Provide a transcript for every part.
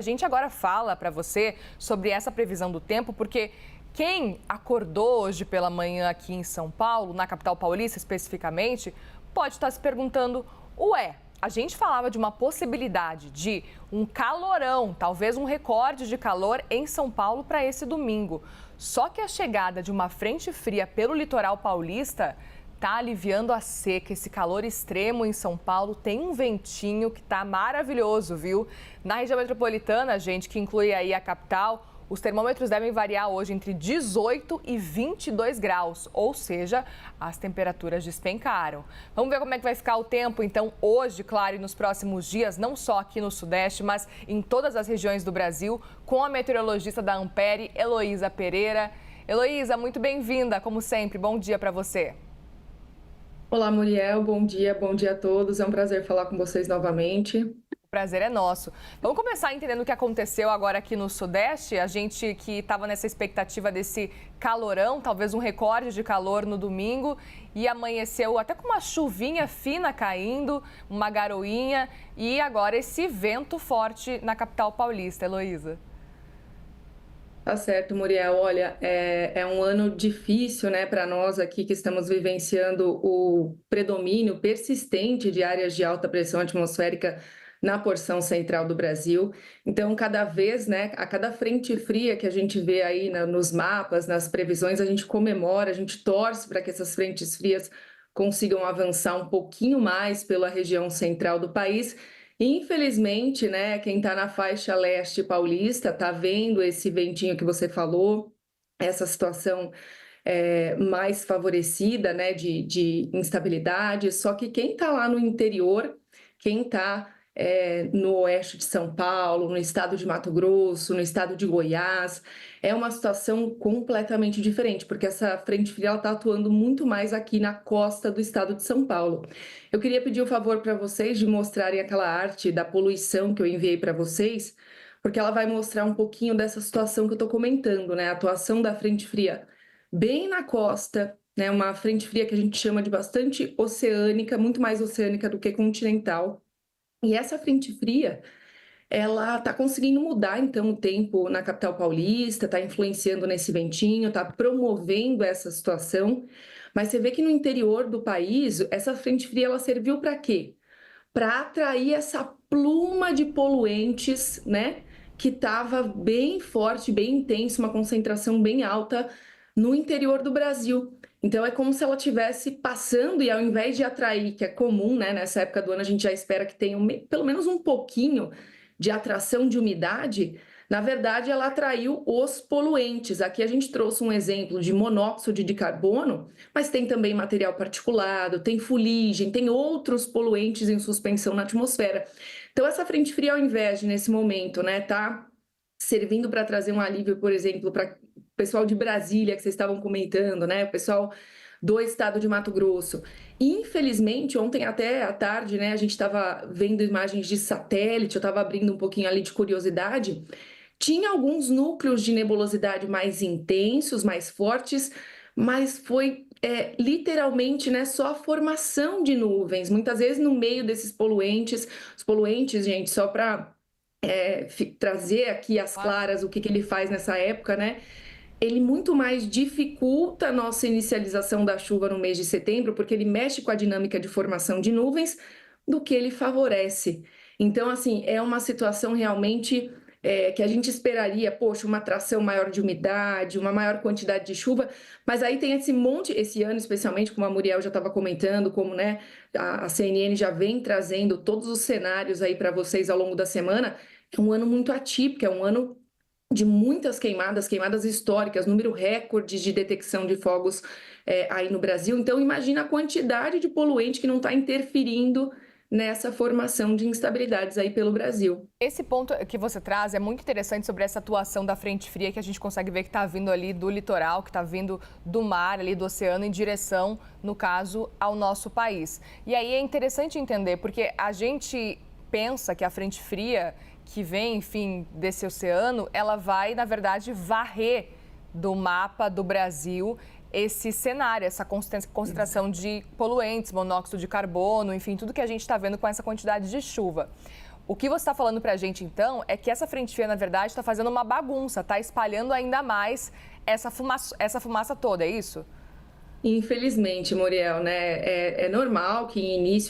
A gente agora fala para você sobre essa previsão do tempo, porque quem acordou hoje pela manhã aqui em São Paulo, na capital paulista especificamente, pode estar se perguntando, a gente falava de uma possibilidade de um calorão, talvez um recorde de calor em São Paulo para esse domingo. Só que a chegada de uma frente fria pelo litoral paulista está aliviando a seca. Esse calor extremo em São Paulo tem um ventinho que está maravilhoso, viu? Na região metropolitana, gente, que inclui aí a capital, os termômetros devem variar hoje entre 18 e 22 graus, ou seja, as temperaturas despencaram. Vamos ver como é que vai ficar o tempo, então, hoje, claro, e nos próximos dias, não só aqui no Sudeste, mas em todas as regiões do Brasil, com a meteorologista da Ampere, Heloísa Pereira. Heloísa, muito bem-vinda, como sempre, bom dia para você. Olá, Muriel, bom dia a todos. É um prazer falar com vocês novamente. O prazer é nosso. Vamos começar entendendo o que aconteceu agora aqui no Sudeste. A gente que estava nessa expectativa desse calorão, talvez um recorde de calor no domingo, e amanheceu até com uma chuvinha fina caindo, uma garoinha, e agora esse vento forte na capital paulista, Heloísa. Tá certo, Muriel. Olha, é um ano difícil, né, para nós aqui que estamos vivenciando o predomínio persistente de áreas de alta pressão atmosférica na porção central do Brasil. Então, cada vez, né, a cada frente fria que a gente vê aí nos mapas, nas previsões, a gente comemora, a gente torce para que essas frentes frias consigam avançar um pouquinho mais pela região central do país. Infelizmente, né, quem está na faixa leste paulista está vendo esse ventinho que você falou, essa situação mais favorecida, né, de instabilidade. Só que quem está lá no interior, quem está no oeste de São Paulo, no estado de Mato Grosso, no estado de Goiás, é uma situação completamente diferente, porque essa frente fria está atuando muito mais aqui na costa do estado de São Paulo. Eu queria pedir o favor para vocês de mostrarem aquela arte da poluição que eu enviei para vocês, porque ela vai mostrar um pouquinho dessa situação que eu estou comentando, né? A atuação da frente fria bem na costa, né? Uma frente fria que a gente chama de bastante oceânica, muito mais oceânica do que continental. E essa frente fria, ela está conseguindo mudar, então, o tempo na capital paulista, está influenciando nesse ventinho, está promovendo essa situação. Mas você vê que no interior do país, essa frente fria, ela serviu para quê? Para atrair essa pluma de poluentes, né? Que estava bem forte, bem intensa, uma concentração bem alta no interior do Brasil. Então, é como se ela estivesse passando e ao invés de atrair, que é comum, né? Nessa época do ano, a gente já espera que tenha pelo menos um pouquinho de atração de umidade. Na verdade, ela atraiu os poluentes. Aqui a gente trouxe um exemplo de monóxido de carbono, mas tem também material particulado, tem fuligem, tem outros poluentes em suspensão na atmosfera. Então, essa frente fria, ao invés de, nesse momento, né, tá servindo para trazer um alívio, por exemplo, para o pessoal de Brasília, que vocês estavam comentando, né, o pessoal do estado de Mato Grosso. Infelizmente, ontem até à tarde, né, a gente estava vendo imagens de satélite, eu estava abrindo um pouquinho ali de curiosidade, tinha alguns núcleos de nebulosidade mais intensos, mais fortes, mas foi literalmente, né, só a formação de nuvens, muitas vezes no meio desses poluentes. Os poluentes, gente, só para trazer aqui as claras o que ele faz nessa época, né? Ele muito mais dificulta a nossa inicialização da chuva no mês de setembro, porque ele mexe com a dinâmica de formação de nuvens, do que ele favorece. Então, assim, é uma situação realmente que a gente esperaria, poxa, uma atração maior de umidade, uma maior quantidade de chuva, mas aí tem esse monte, esse ano especialmente, como a Muriel já estava comentando, como, né, a CNN já vem trazendo todos os cenários aí para vocês ao longo da semana, é um ano muito atípico, é um ano de muitas queimadas históricas, número recorde de detecção de fogos aí no Brasil. Então, imagina a quantidade de poluente que não está interferindo nessa formação de instabilidades aí pelo Brasil. Esse ponto que você traz é muito interessante sobre essa atuação da frente fria que a gente consegue ver que está vindo ali do litoral, que está vindo do mar, ali do oceano, em direção, no caso, ao nosso país. E aí é interessante entender, porque a gente pensa que a frente fria que vem, enfim, desse oceano, ela vai, na verdade, varrer do mapa do Brasil esse cenário, essa concentração de poluentes, monóxido de carbono, enfim, tudo que a gente está vendo com essa quantidade de chuva. O que você está falando para a gente, então, é que essa frente fria, na verdade, está fazendo uma bagunça, está espalhando ainda mais essa fumaça toda, é isso? Infelizmente, Muriel, né? É normal que em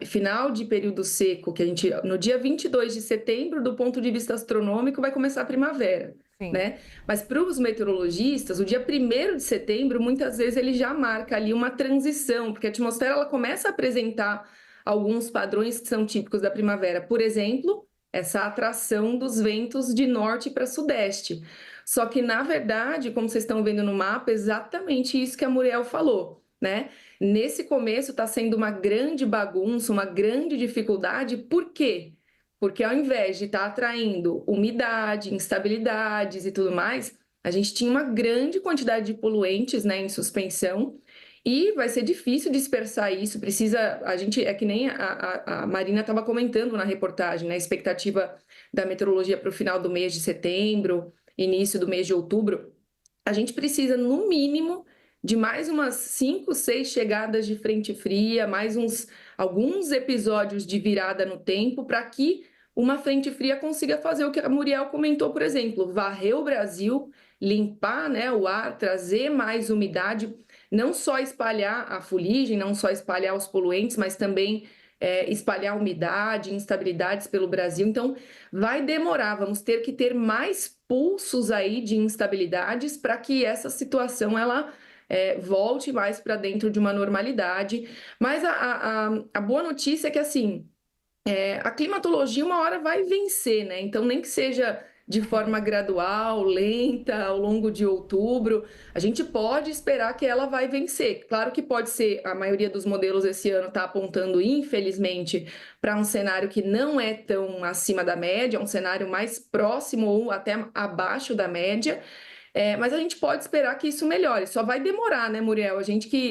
final de período seco, que a gente, no dia 22 de setembro, do ponto de vista astronômico, vai começar a primavera, Sim. né? Mas para os meteorologistas, o dia 1º de setembro, muitas vezes ele já marca ali uma transição, porque a atmosfera ela começa a apresentar alguns padrões que são típicos da primavera. Por exemplo, essa atração dos ventos de norte para sudeste. Só que, na verdade, como vocês estão vendo no mapa, é exatamente isso que a Muriel falou, né? Nesse começo está sendo uma grande bagunça, uma grande dificuldade. Por quê? Porque ao invés de estar atraindo umidade, instabilidades e tudo mais, a gente tinha uma grande quantidade de poluentes, né, em suspensão. E vai ser difícil dispersar isso. Precisa, a gente é que nem a Marina estava comentando na reportagem, né? A expectativa da meteorologia para o final do mês de setembro, início do mês de outubro, a gente precisa, no mínimo, de mais umas 5, 6 chegadas de frente fria, alguns episódios de virada no tempo, para que uma frente fria consiga fazer o que a Muriel comentou, por exemplo, varrer o Brasil, limpar, né, o ar, trazer mais umidade, não só espalhar a fuligem, não só espalhar os poluentes, mas também espalhar umidade, instabilidades pelo Brasil. Então, vai demorar, vamos ter que ter mais pulsos aí de instabilidades para que essa situação ela volte mais para dentro de uma normalidade. Mas a boa notícia é que, assim, a climatologia uma hora vai vencer, né? Então, nem que seja de forma gradual, lenta, ao longo de outubro, a gente pode esperar que ela vai vencer. Claro que pode ser, a maioria dos modelos esse ano está apontando, infelizmente, para um cenário que não é tão acima da média, um cenário mais próximo ou até abaixo da média. Mas a gente pode esperar que isso melhore. Só vai demorar, né, Muriel?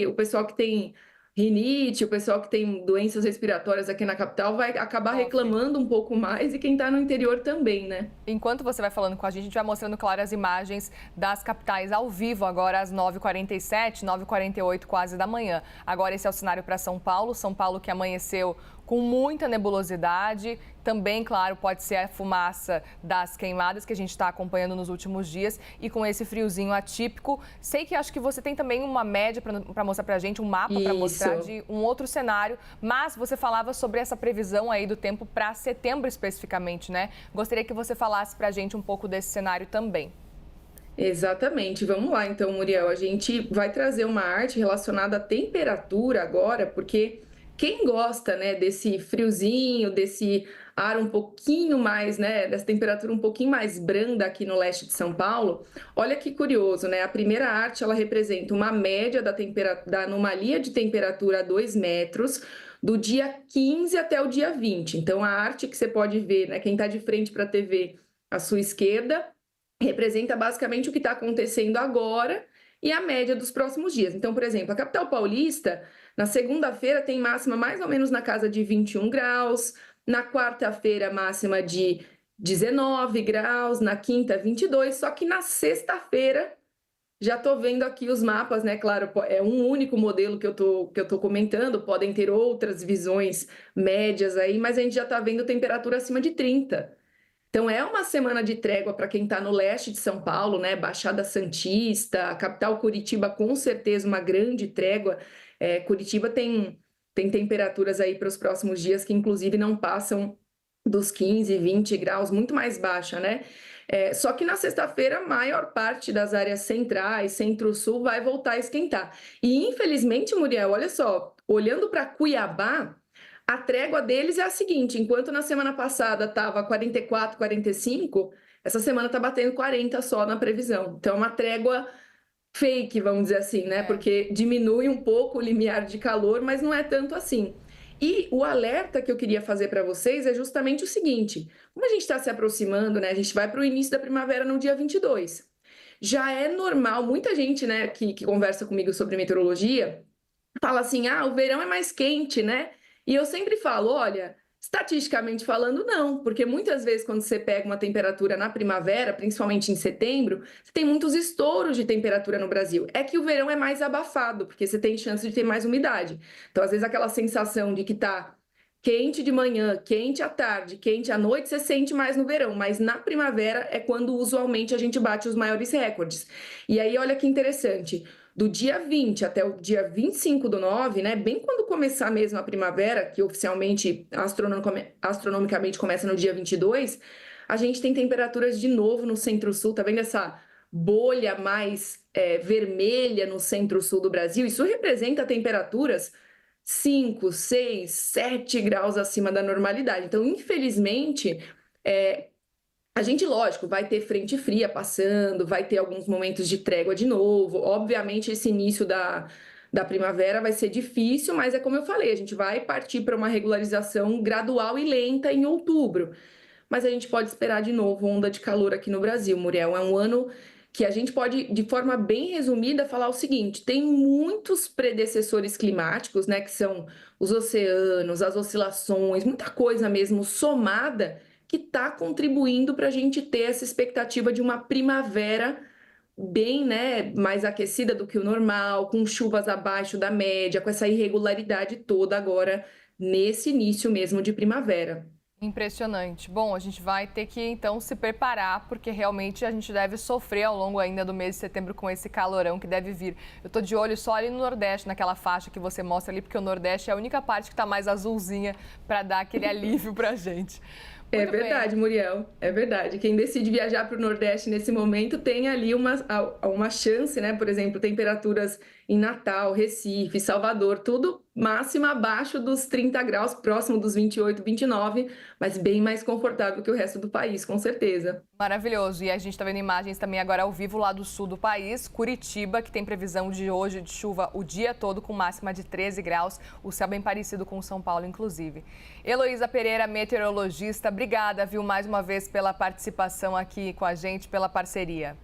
O pessoal que tem rinite, o pessoal que tem doenças respiratórias aqui na capital vai acabar Sofre. reclamando um pouco mais e quem está no interior também, né? Enquanto você vai falando com a gente vai mostrando, claro, as imagens das capitais ao vivo, agora às 9h47, 9h48 quase da manhã. Agora esse é o cenário para São Paulo. São Paulo que amanheceu com muita nebulosidade. Também, claro, pode ser a fumaça das queimadas que a gente está acompanhando nos últimos dias e com esse friozinho atípico. Sei que acho que você tem também uma média para mostrar para a gente, um mapa para mostrar de um outro cenário, mas você falava sobre essa previsão aí do tempo para setembro especificamente, né? Gostaria que você falasse para a gente um pouco desse cenário também. Exatamente. Vamos lá, então, Muriel. A gente vai trazer uma arte relacionada à temperatura agora, porque quem gosta, né, desse friozinho, desse ar um pouquinho mais, né, dessa temperatura um pouquinho mais branda aqui no leste de São Paulo, olha que curioso, né? A primeira arte, ela representa uma média da anomalia de temperatura a 2 metros, do dia 15 até o dia 20. Então, a arte que você pode ver, né, quem está de frente para a TV à sua esquerda, representa basicamente o que está acontecendo agora e a média dos próximos dias. Então, por exemplo, a capital paulista, na segunda-feira, tem máxima mais ou menos na casa de 21 graus, na quarta-feira, máxima de 19 graus, na quinta, 22, só que na sexta-feira, já estou vendo aqui os mapas, né? Claro, é um único modelo que eu tô comentando, podem ter outras visões médias aí, mas a gente já está vendo temperatura acima de 30. Então, é uma semana de trégua para quem está no leste de São Paulo, né? Baixada Santista, a capital Curitiba, com certeza, uma grande trégua. Curitiba tem temperaturas aí para os próximos dias que, inclusive, não passam dos 15, 20 graus, muito mais baixa, né? Só que na sexta-feira, a maior parte das áreas centrais, centro-sul, vai voltar a esquentar. E, infelizmente, Muriel, olha só, olhando para Cuiabá, a trégua deles é a seguinte: enquanto na semana passada estava 44, 45, essa semana está batendo 40 só na previsão. Então, é uma trégua fake, vamos dizer assim, né? Porque diminui um pouco o limiar de calor, mas não é tanto assim. E o alerta que eu queria fazer para vocês é justamente o seguinte: como a gente está se aproximando, né? A gente vai para o início da primavera no dia 22. Já é normal, muita gente, né, que conversa comigo sobre meteorologia, fala assim: ah, o verão é mais quente, né? E eu sempre falo: olha, estatisticamente falando, não, porque muitas vezes quando você pega uma temperatura na primavera, principalmente em setembro, você tem muitos estouros de temperatura no Brasil. É que o verão é mais abafado, porque você tem chance de ter mais umidade. Então, às vezes, aquela sensação de que tá quente de manhã, quente à tarde, quente à noite, você sente mais no verão, mas na primavera é quando usualmente a gente bate os maiores recordes. E aí, olha que interessante, do dia 20 até o dia 25/9, né, bem quando começar mesmo a primavera, que oficialmente, astronomicamente começa no dia 22, a gente tem temperaturas de novo no centro-sul, tá vendo essa bolha mais vermelha no centro-sul do Brasil? Isso representa temperaturas 5, 6, 7 graus acima da normalidade. Então, infelizmente, a gente, lógico, vai ter frente fria passando, vai ter alguns momentos de trégua de novo. Obviamente, esse início da primavera vai ser difícil, mas é como eu falei, a gente vai partir para uma regularização gradual e lenta em outubro. Mas a gente pode esperar de novo onda de calor aqui no Brasil, Muriel. É um ano que a gente pode, de forma bem resumida, falar o seguinte: tem muitos predecessores climáticos, né, que são os oceanos, as oscilações, muita coisa mesmo somada que está contribuindo para a gente ter essa expectativa de uma primavera bem, né, mais aquecida do que o normal, com chuvas abaixo da média, com essa irregularidade toda agora nesse início mesmo de primavera. Impressionante. Bom, a gente vai ter que então se preparar, porque realmente a gente deve sofrer ao longo ainda do mês de setembro com esse calorão que deve vir. Eu tô de olho só ali no Nordeste, naquela faixa que você mostra ali, porque o Nordeste é a única parte que tá mais azulzinha para dar aquele alívio pra gente. É Muito verdade, bem. Muriel, é verdade. Quem decide viajar para o Nordeste nesse momento tem ali uma chance, né? Por exemplo, temperaturas em Natal, Recife, Salvador, tudo máxima abaixo dos 30 graus, próximo dos 28, 29, mas bem mais confortável que o resto do país, com certeza. Maravilhoso. E a gente está vendo imagens também agora ao vivo lá do sul do país, Curitiba, que tem previsão de hoje de chuva o dia todo, com máxima de 13 graus. O céu bem parecido com São Paulo, inclusive. Heloísa Pereira, meteorologista, obrigada, viu, mais uma vez pela participação aqui com a gente, pela parceria.